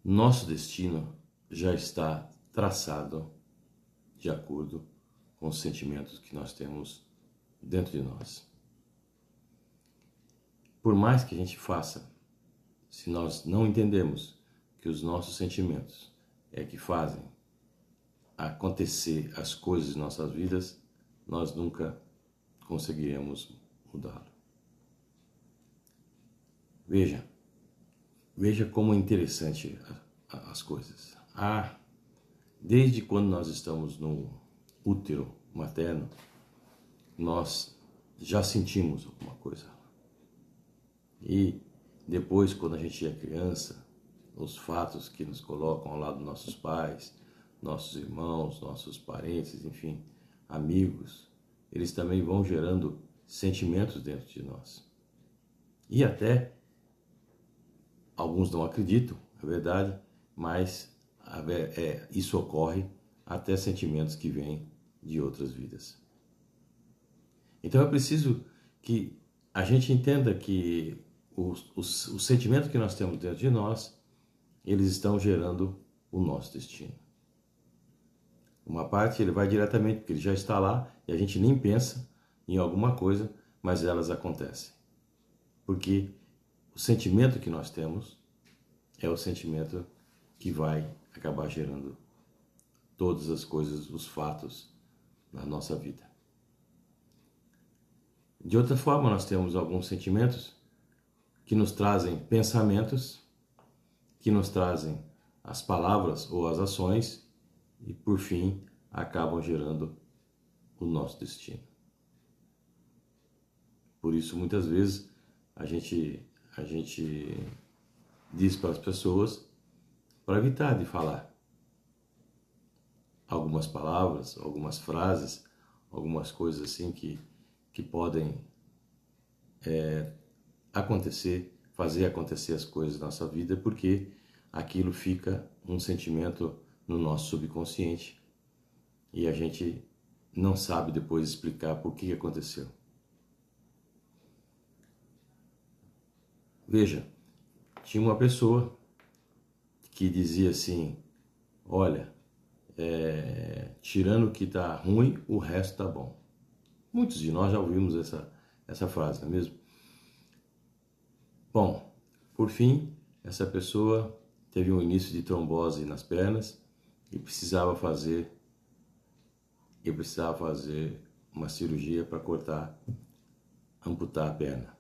nosso destino já está traçado de acordo com os sentimentos que nós temos dentro de nós. Por mais que a gente faça, se nós não entendemos que os nossos sentimentos é que fazem acontecer as coisas em nossas vidas, nós nunca conseguiremos mudá-lo. Veja como é interessante as coisas. Desde quando nós estamos no útero materno, nós já sentimos alguma coisa. E depois, quando a gente é criança, os fatos que nos colocam ao lado dos nossos pais, nossos irmãos, nossos parentes, enfim, amigos, eles também vão gerando sentimentos dentro de nós. E até, alguns não acreditam, é verdade, mas isso ocorre até sentimentos que vêm de outras vidas. Então é preciso que a gente entenda que os sentimentos que nós temos dentro de nós, eles estão gerando o nosso destino. Uma parte ele vai diretamente, porque ele já está lá e a gente nem pensa em alguma coisa, mas elas acontecem. Porque o sentimento que nós temos é o sentimento que vai acabar gerando todas as coisas, os fatos na nossa vida. De outra forma, nós temos alguns sentimentos que nos trazem pensamentos, que nos trazem as palavras ou as ações e, por fim, acabam gerando o nosso destino. Por isso, muitas vezes, a gente diz para as pessoas para evitar de falar algumas palavras, algumas frases, algumas coisas assim que podem fazer acontecer as coisas na nossa vida, porque aquilo fica um sentimento no nosso subconsciente e a gente não sabe depois explicar por que aconteceu. Veja, tinha uma pessoa que dizia assim, olha, tirando o que está ruim, o resto está bom. Muitos de nós já ouvimos essa frase, não é mesmo? Bom, por fim, essa pessoa teve um início de trombose nas pernas e precisava fazer uma cirurgia para amputar a perna.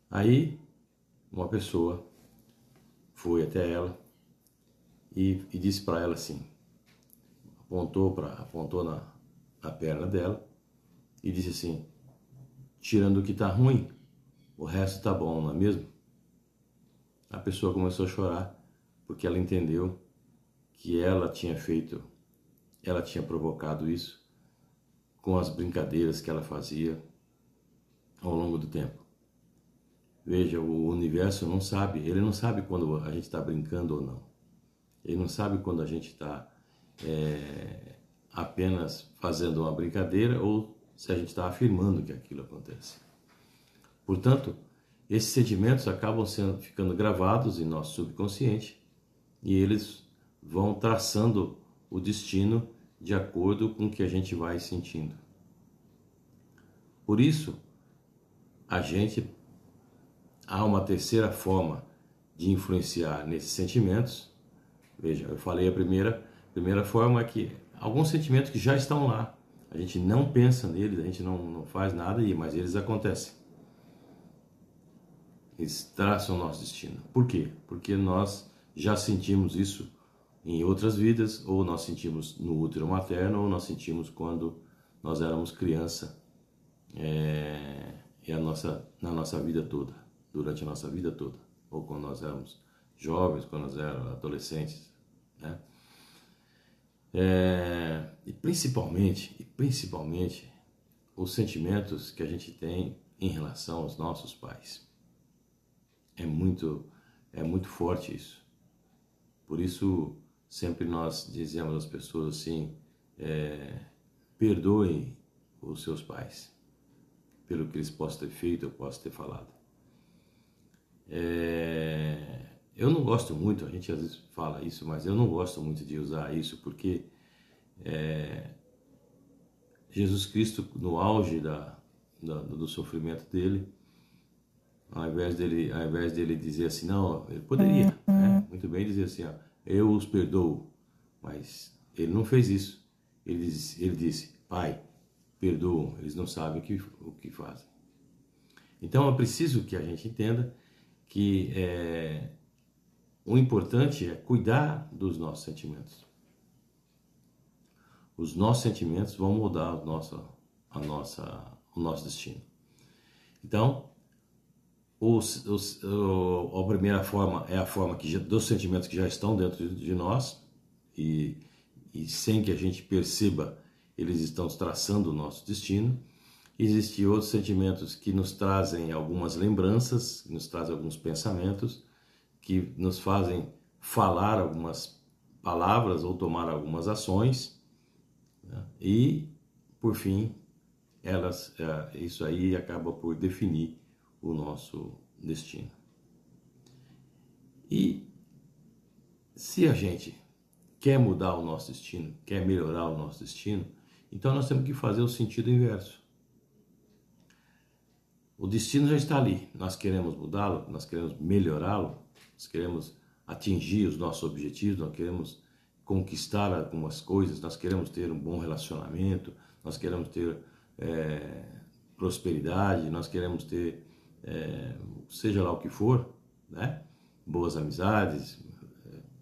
Aí, uma pessoa foi até ela e disse para ela assim, apontou na perna dela e disse assim, tirando o que está ruim, o resto está bom, não é mesmo? A pessoa começou a chorar porque ela entendeu que ela tinha provocado isso com as brincadeiras que ela fazia ao longo do tempo. Veja, o universo ele não sabe quando a gente está brincando ou não. Ele não sabe quando a gente está apenas fazendo uma brincadeira ou se a gente está afirmando que aquilo acontece. Portanto, esses sentimentos acabam ficando gravados em nosso subconsciente e eles vão traçando o destino de acordo com o que a gente vai sentindo. Por isso, há uma terceira forma de influenciar nesses sentimentos. Veja, eu falei a primeira forma é que alguns sentimentos que já estão lá, a gente não pensa neles, a gente não faz nada, mas eles acontecem. Eles traçam o nosso destino. Por quê? Porque nós já sentimos isso em outras vidas, ou nós sentimos no útero materno, ou nós sentimos quando nós éramos criança, na nossa vida toda, durante a nossa vida toda, ou quando nós éramos jovens, quando nós éramos adolescentes, né? E principalmente, os sentimentos que a gente tem em relação aos nossos pais. É muito forte isso. Por isso, sempre nós dizemos às pessoas assim, perdoem os seus pais, pelo que eles possam ter feito ou possam ter falado. eu não gosto muito, a gente às vezes fala isso, mas eu não gosto muito de usar isso, porque Jesus Cristo, no auge do sofrimento dele, ao invés dele dizer assim, não, ele poderia, né, muito bem dizer assim, ó, eu os perdoo, mas ele não fez isso. Ele disse, Pai, perdoam, eles não sabem o que fazem. Então é preciso que a gente entenda que o importante é cuidar dos nossos sentimentos. Os nossos sentimentos vão mudar o nosso destino. Então, a primeira forma é a forma dos sentimentos que já estão dentro de nós e sem que a gente perceba, eles estão traçando o nosso destino. Existem outros sentimentos que nos trazem algumas lembranças, nos trazem alguns pensamentos, que nos fazem falar algumas palavras ou tomar algumas ações, né? E, por fim, isso aí acaba por definir o nosso destino. E se a gente quer mudar o nosso destino, quer melhorar o nosso destino, então nós temos que fazer o sentido inverso. O destino já está ali, nós queremos mudá-lo, nós queremos melhorá-lo, nós queremos atingir os nossos objetivos, nós queremos conquistar algumas coisas, nós queremos ter um bom relacionamento, nós queremos ter prosperidade, nós queremos ter, seja lá o que for, né? Boas amizades,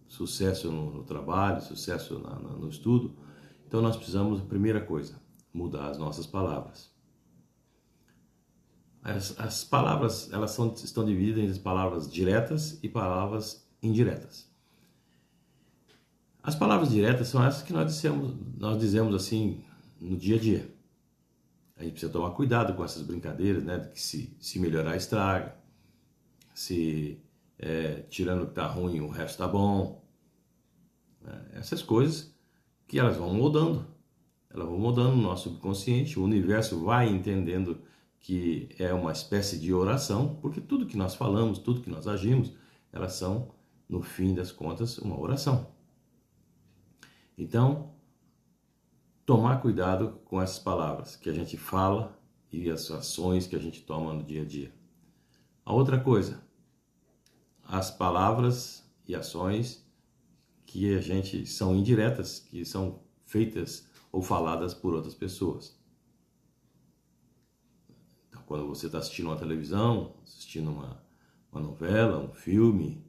sucesso no trabalho, sucesso no estudo. Então nós precisamos, primeira coisa, mudar as nossas palavras. As palavras, elas estão divididas em palavras diretas e palavras indiretas. As palavras diretas são essas que nós dizemos assim no dia a dia. A gente precisa tomar cuidado com essas brincadeiras, né? Que se melhorar, estraga. Tirando o que está ruim, o resto está bom. Essas coisas que elas vão mudando. Elas vão mudando no nosso subconsciente. O universo vai entendendo que é uma espécie de oração, porque tudo que nós falamos, tudo que nós agimos, elas são, no fim das contas, uma oração. Então, tomar cuidado com essas palavras que a gente fala e as ações que a gente toma no dia a dia. A outra coisa, as palavras e ações que a gente são indiretas, que são feitas ou faladas por outras pessoas. Então, quando você está assistindo uma televisão, assistindo uma novela, um filme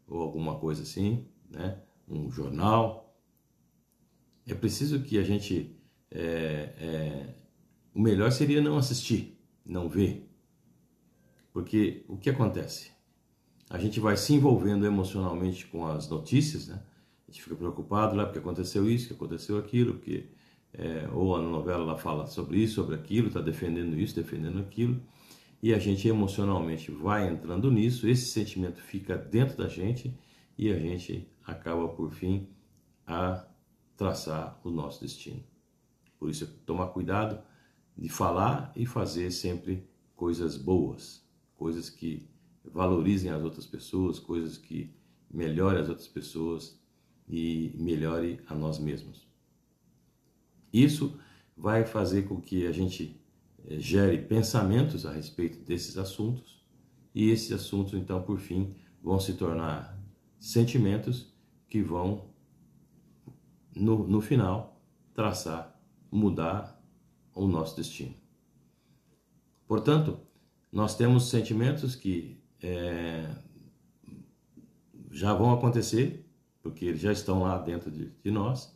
ou alguma coisa assim, né? Um jornal, é preciso que a gente, o melhor seria não assistir, não ver, porque o que acontece? A gente vai se envolvendo emocionalmente com as notícias, né? A gente fica preocupado lá porque aconteceu isso, que aconteceu aquilo, porque ou a novela lá fala sobre isso, sobre aquilo, está defendendo isso, defendendo aquilo, e a gente emocionalmente vai entrando nisso, esse sentimento fica dentro da gente e a gente acaba por fim a traçar o nosso destino. Por isso, tomar cuidado de falar e fazer sempre coisas boas, coisas que valorizem as outras pessoas, coisas que melhorem as outras pessoas e melhore a nós mesmos. Isso vai fazer com que a gente gere pensamentos a respeito desses assuntos e esses assuntos, então, por fim, vão se tornar sentimentos que vão, no final, traçar, mudar o nosso destino. Portanto, nós temos sentimentos que já vão acontecer, porque eles já estão lá dentro de nós,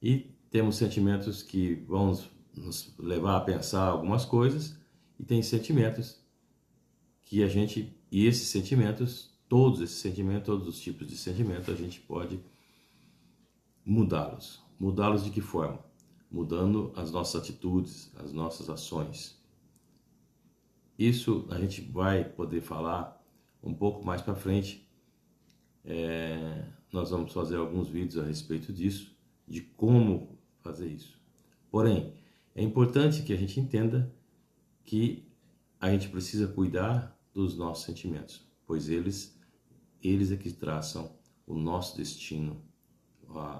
e temos sentimentos que vão nos levar a pensar algumas coisas, e tem sentimentos que e esses sentimentos, todos os tipos de sentimentos, a gente pode mudá-los. Mudá-los de que forma? Mudando as nossas atitudes, as nossas ações. Isso a gente vai poder falar um pouco mais para frente. Nós vamos fazer alguns vídeos a respeito disso, de como fazer isso. Porém, é importante que a gente entenda que a gente precisa cuidar dos nossos sentimentos, pois eles eles é que traçam o nosso destino,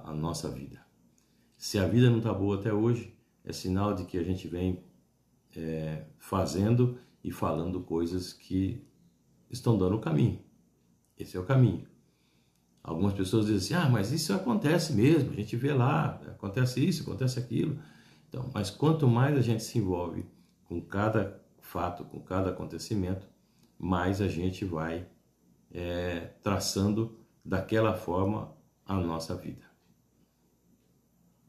a nossa vida. Se a vida não está boa até hoje, é sinal de que a gente vem fazendo e falando coisas que estão dando o caminho. Esse é o caminho. Algumas pessoas dizem assim, mas isso acontece mesmo, a gente vê lá, acontece isso, acontece aquilo. Então, mas quanto mais a gente se envolve com cada fato, com cada acontecimento, mais a gente vai traçando daquela forma a nossa vida.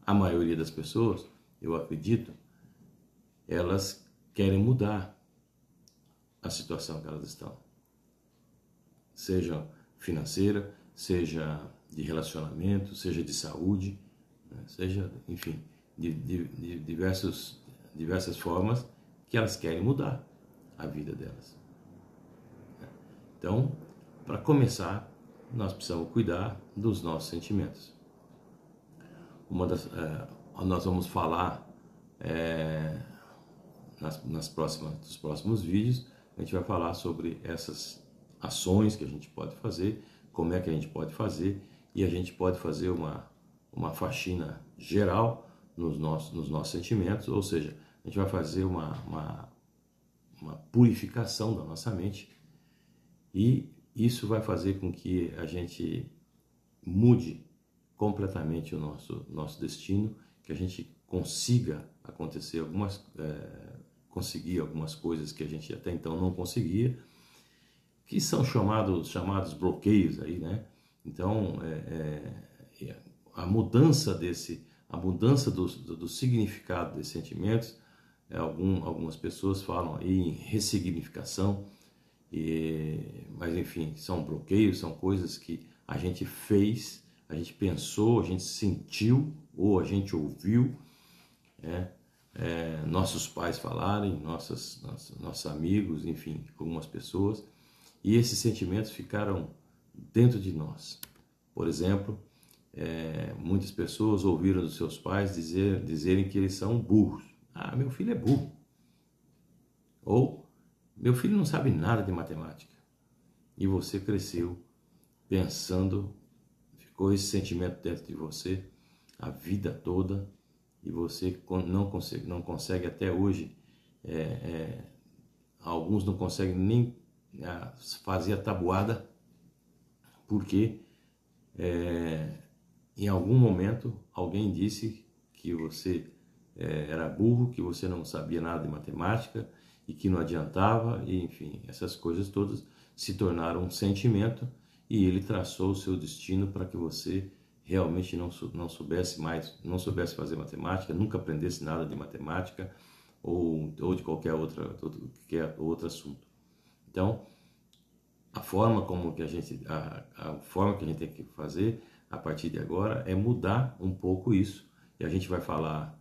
A maioria das pessoas, eu acredito, elas querem mudar a situação que elas estão. Seja financeira, seja de relacionamento, seja de saúde, né? Seja, enfim, de diversas formas que elas querem mudar a vida delas. Então, para começar, nós precisamos cuidar dos nossos sentimentos. Nós vamos falar nos próximos vídeos, a gente vai falar sobre essas ações que a gente pode fazer, como é que a gente pode fazer, e a gente pode fazer uma faxina geral nos nossos sentimentos, ou seja, a gente vai fazer uma purificação da nossa mente, e isso vai fazer com que a gente mude completamente o nosso destino, que a gente consiga conseguir algumas coisas que a gente até então não conseguia, que são chamados bloqueios aí, né? Então, a mudança do significado desses sentimentos, algumas pessoas falam aí em ressignificação, mas enfim, são bloqueios, são coisas que a gente fez, a gente pensou, a gente sentiu ou a gente ouviu, nossos pais falarem, nossos amigos, enfim, algumas pessoas, e esses sentimentos ficaram dentro de nós. Por exemplo, muitas pessoas ouviram dos seus pais dizerem que eles são burros. Meu filho é burro. Ou, meu filho não sabe nada de matemática. E você cresceu pensando, ficou esse sentimento dentro de você a vida toda, e você não consegue até hoje, alguns não conseguem nem fazer a tabuada, porque em algum momento alguém disse que você era burro, que você não sabia nada de matemática e que não adiantava, e enfim, essas coisas todas se tornaram um sentimento, e ele traçou o seu destino para que você realmente não soubesse fazer matemática, nunca aprendesse nada de matemática ou de qualquer outro assunto. Então, a forma que a gente tem que fazer a partir de agora é mudar um pouco isso, e a gente vai falar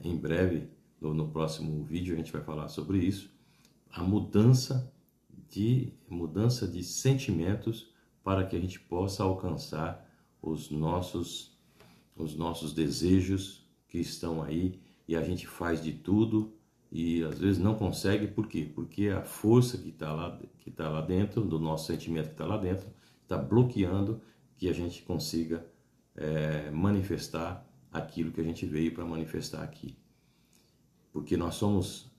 em breve, no próximo vídeo a gente vai falar sobre isso, a mudança de sentimentos para que a gente possa alcançar os nossos desejos que estão aí, e a gente faz de tudo e às vezes não consegue. Por quê? Porque a força que está lá dentro, do nosso sentimento que está lá dentro, está bloqueando que a gente consiga manifestar aquilo que a gente veio para manifestar aqui. Porque nós somos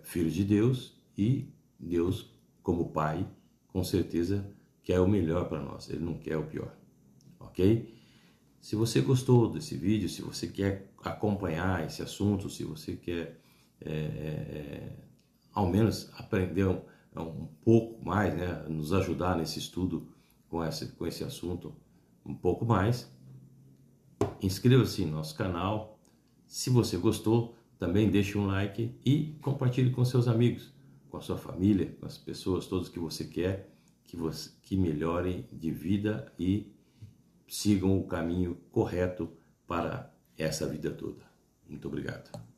filhos de Deus, e Deus, como Pai, com certeza quer o melhor para nós, Ele não quer o pior, ok? Se você gostou desse vídeo, se você quer acompanhar esse assunto, se você quer ao menos aprender um pouco mais, né, nos ajudar nesse estudo com esse assunto um pouco mais, inscreva-se no nosso canal. Se você gostou, também deixe um like e compartilhe com seus amigos, com a sua família, com as pessoas todas que você quer que melhorem de vida e sigam o caminho correto para essa vida toda. Muito obrigado.